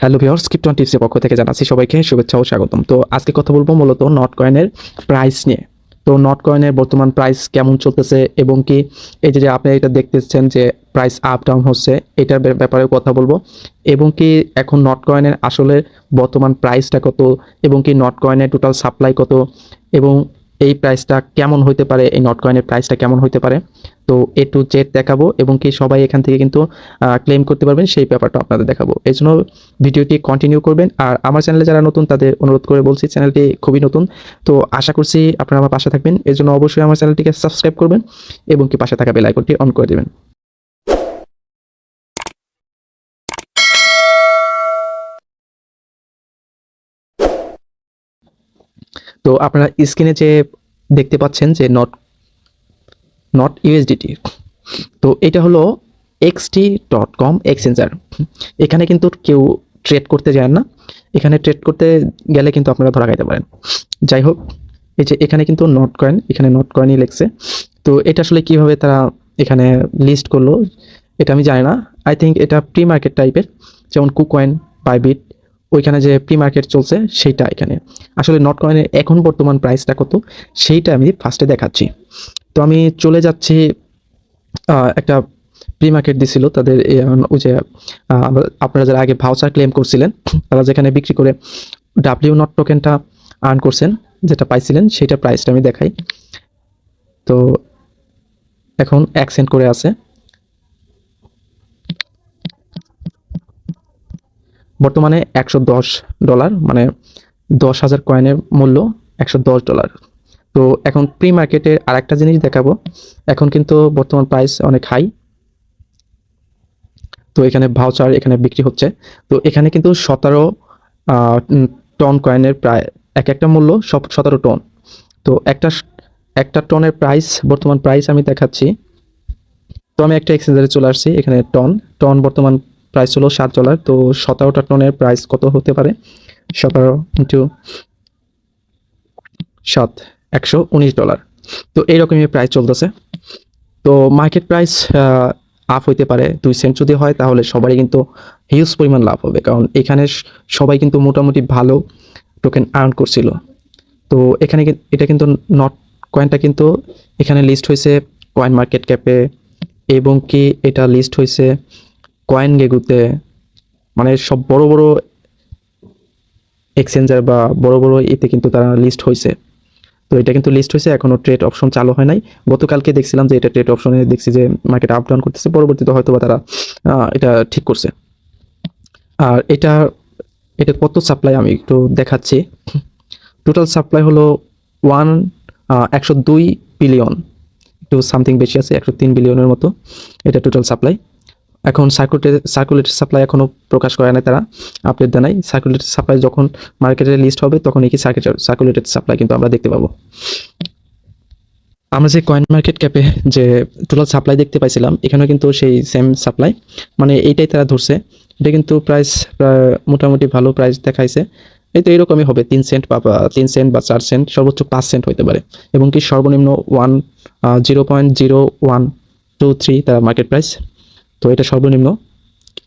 Hello viewers, krypton টিপসের পক্ষ থেকে জানাচ্ছি সবাইকে শুভেচ্ছা ও স্বাগতম। তো আজকে কথা বলবো মূলত নট কয়েনের প্রাইস নিয়ে। তো নট কয়েনের বর্তমান প্রাইস কেমন চলতেছে এবং কি এই যে আপনি এটা দেখতেছেন যে প্রাইস আপ ডাউন হচ্ছে, এটার ব্যাপারে কথা বলবো এবং কি এখন নট কয়েনের আসলে বর্তমান প্রাইসটা কত এবং কি নট কয়েনের টোটাল সাপ্লাই কত এবং এই প্রাইসটা কেমন হইতে পারে, এই নট কয়েনের প্রাইসটা কেমন হইতে পারে। তো এ টু জেড দেখাবো এবং কি সবাই এখান থেকে কিন্তু ক্লেম করতে পারবেন সেই ব্যাপারটা আপনাদের দেখাবো। এই জন্য ভিডিওটি কন্টিনিউ করবেন। আর আমার চ্যানেলে যারা নতুন তাদের অনুরোধ করে বলছি, চ্যানেলটি খুবই নতুন, তো আশা করছি আপনারা আমার পাশে থাকবেন। এর জন্য অবশ্যই আমার চ্যানেলটিকে সাবস্ক্রাইব করবেন এবং কি পাশে থাকা বেল আইকনটি অন করে দেবেন। তো আপনারা স্ক্রিনে যে দেখতে পাচ্ছেন যে নট নট ইউএসডিটি, তো এটা হলো xt.com এক্সচেঞ্জার। এখানে কিন্তু কেউ ট্রেড করতে যায় না, এখানে ট্রেড করতে গেলে কিন্তু আপনারা ধরা খাইতে পারেন। যাই হোক, এই যে এখানে কিন্তু নট কয়েন, এখানে নট কয়েনই লেখছে। তো এটা আসলে কিভাবে তারা এখানে লিস্ট করলো এটা আমি জানি না। আই থিঙ্ক এটা প্রি মার্কেট টাইপের, যেমন কুকয়েন, বাইবিট, ওইখানে যে প্রি মার্কেট চলছে সেইটা। এখানে আসলে নট কয়েনের এখন বর্তমান প্রাইসটা কত সেইটা আমি ফার্স্টে দেখাচ্ছি। তো আমি চলে যাচ্ছি, একটা প্রি মার্কেট দিছিল তাদের ওই যে আপনারা যারা আগে ভাউচার ক্লেম করছিলেন তারা যেখানে বিক্রি করে ডাব্লিউ নট টোকেনটা আর্ন করছেন, যেটা পাইছিলেন সেটা প্রাইসটা আমি দেখাই। তো এখন 1 সেন্ট করে আছে, বর্তমানে $110, মানে 10,000 কয়েনের মূল্য $110। তো এখন প্রি মার্কেটের আরেকটা জিনিস দেখাবো। এখন কিন্তু বর্তমান প্রাইস অনেক হাই। তো এখানে ভাউচার এখানে বিক্রি হচ্ছে। তো এখানে কিন্তু 17 টন কয়েনের প্রায় এক একটা মূল্য 17 টন। তো একটা টনের প্রাইস, বর্তমান প্রাইস আমি দেখাচ্ছি। তো আমি একটা এক্সচেঞ্জারে চলে আসছি, এখানে টন বর্তমান প্রাইস হলো $7। তো 17টা টনের প্রাইস কত হতে পারে? 17 ইন্টু 7, $119। তো এইরকমই প্রাইস চলতেছে। তো মার্কেট প্রাইস আপ হইতে পারে 2 সেন্ট যদি হয়, তাহলে সবারই কিন্তু হিউজ পরিমাণ লাভ হবে, কারণ এখানে সবাই কিন্তু মোটামুটি ভালো টোকেন আর্ন করছিল। তো এখানে এটা কিন্তু নট কয়েনটা কিন্তু এখানে লিস্ট হয়েছে কয়েন মার্কেট ক্যাপে এবং কি এটা লিস্ট হয়েছে কয়েন গেগুতে, মানে সব বড় বড় এক্সচেঞ্জার বা বড় বড় এতে কিন্তু তারা লিস্ট হয়েছে। তো এটা কিন্তু লিস্ট হয়েছে, এখনো ট্রেড অপশন চালু হয় নাই। গতকালকে দেখছিলাম যে এটা ট্রেড অপশনে দেখছি যে মার্কেট আপ ডাউন করতেছে, পরবর্তীতে হয়তো বা তারা এটা ঠিক করছে। আর এটা এটা কত সাপ্লাই আমি একটু দেখাচ্ছি। টোটাল সাপ্লাই হলো 102 বিলিয়ন, একটু সামথিং বেশি আছে, 103 বিলিয়নের মতো এটা টোটাল সাপ্লাই। এখন সার্কুলেটেড সাপ্লাই এখনও প্রকাশ করে নাই, তারা আপডেট দেয় নাই। সার্কুলেটেড সাপ্লাই যখন মার্কেটে লিস্ট হবে তখন কি সার্কুলেটেড সাপ্লাই কিন্তু আমরা দেখতে পাবো। আমরা যে কয়েন মার্কেট ক্যাপে যে টোটাল সাপ্লাই দেখতে পাইছিলাম, এখানেও কিন্তু সেই সেম সাপ্লাই, মানে এইটাই তারা ধরছে। এটা কিন্তু প্রাইস মোটামুটি ভালো প্রাইস দেখাইছে। এই তো এরকমই হবে, 3 সেন্ট বা 3 সেন্ট বা 4 সেন্ট, সর্বোচ্চ 5 সেন্ট হতে পারে এবং কি সর্বনিম্ন 0.0123 তারা মার্কেট প্রাইস। তো এটা সর্বনিম্ন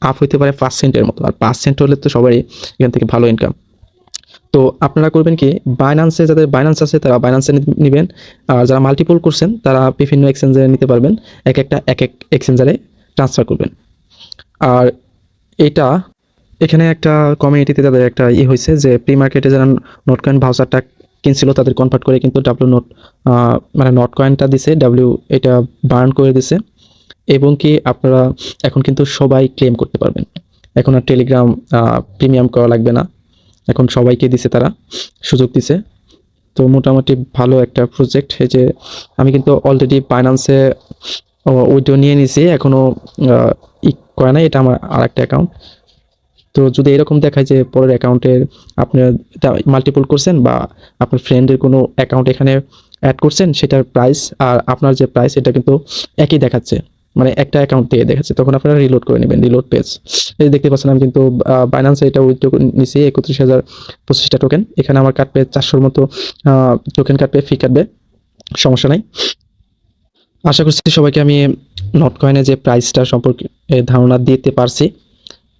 আপ হইতে পারে 5 সেন্টের মতো, আর 5 সেন্ট হলে তো সবারই এখান থেকে ভালো ইনকাম। তো আপনারা করবেন কি, বাইন্যান্সে, যাদের বাইন্যান্স আছে তারা বাইন্যান্সে নেবেন, আর যারা মাল্টিপল করছেন তারা বিভিন্ন এক্সচেঞ্জে নিতে পারবেন, এক এক এক্সচেঞ্জারে ট্রান্সফার করবেন। আর এটা এখানে একটা কমিউনিটিতে তাদের একটা হয়েছে যে প্রি মার্কেটে যারা নোট কয়েন ভাউচারটা কিনছিল তাদের কনভার্ট করে কিন্তু ডাব্লিউ নোট, মানে নোট কয়েনটা দিছে, ডাব্লিউ এটা বার্ন করে দিছে এবং কি আপনারা এখন কিন্তু সবাই ক্লেম করতে পারবেন। এখন আর টেলিগ্রাম প্রিমিয়াম করা লাগবে না, এখন সবাইকে দিছে, তারা সুযোগ দিছে। তো মোটামুটি ভালো একটা প্রজেক্ট। এই যে আমি কিন্তু অলরেডি বাইন্যান্সে উইথড্র নিয়ে নিছি, এখনও ই করে নাই, এটা আমার আর একটা অ্যাকাউন্ট। তো যদি এরকম দেখায় যে পরের অ্যাকাউন্টের আপনি মাল্টিপল করছেন বা আপনার ফ্রেন্ডের কোনো অ্যাকাউন্ট এখানে অ্যাড করছেন, সেটার প্রাইস আর আপনার যে প্রাইস এটা কিন্তু একই দেখাচ্ছে, মানে একটা অ্যাকাউন্ট থেকে দেখাচ্ছে, তখন আপনারা রিলোড করে নেবেন, রিলোড পেজ। এই দেখতে পাচ্ছেন আমি কিন্তু বাইন্যান্সে এটা উইথড্র নিছি 31,025টা টোকেন। এখানে আমার কাটবে 400-র মতো টোকেন কাটবে, ফি কাটবে, সমস্যা নাই। আশা করছি সবাইকে আমি নট কয়েনের যে প্রাইসটা সম্পর্কে ধারণা দিতে পারছি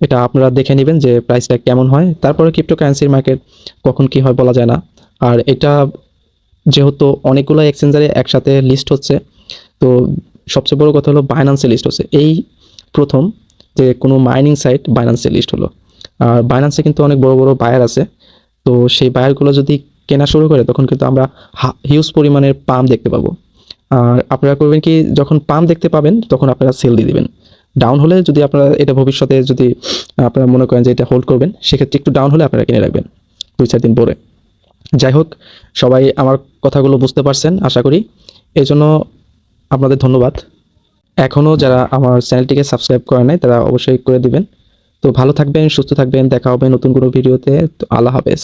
এটা আপনারা দেখে নেবেন যে প্রাইসটা কেমন হয়। তারপরে ক্রিপ্টোকারেন্সির মার্কেট কখন কি হয় বলা যায় না। আর এটা যেহেতু অনেকগুলো এক্সচেঞ্জারে একসাথে লিস্ট হচ্ছে, তো সবচেয়ে বড় কথা হলো বাইন্যান্সে লিস্ট হচ্ছে। এই প্রথম যে কোনো মাইনিং সাইট বাইন্যান্সে লিস্ট হলো। আর বাইন্যান্সে কিন্তু অনেক বড় বড় বায়ার আছে। তো সেই বায়ারগুলো যদি কেনা শুরু করে তখন কিন্তু আমরা হিউজ পরিমাণের পাম্প দেখতে পাবো। আর আপনারা করবেন কি, যখন পাম্প দেখতে পাবেন তখন আপনারা সেল দিয়ে দিবেন। ডাউন হলে যদি আপনারা এটা ভবিষ্যতে যদি আপনারা মনে করেন যে এটা হোল্ড করবেন, সেক্ষেত্রে একটু ডাউন হলে আপনারা কিনে রাখবেন 2-4 দিন পরে। যাই হোক, সবাই আমার কথাগুলো বুঝতে পারছেন আশা করি। এই জন্য আপনাদের ধন্যবাদ। এখনও যারা আমার চ্যানেলটিকে সাবস্ক্রাইব করে নাই তারা অবশ্যই করে দিবেন। তো ভালো থাকবেন, সুস্থ থাকবেন, দেখা হবে নতুন কোনো ভিডিওতে। তো আল্লাহ হাফেজ।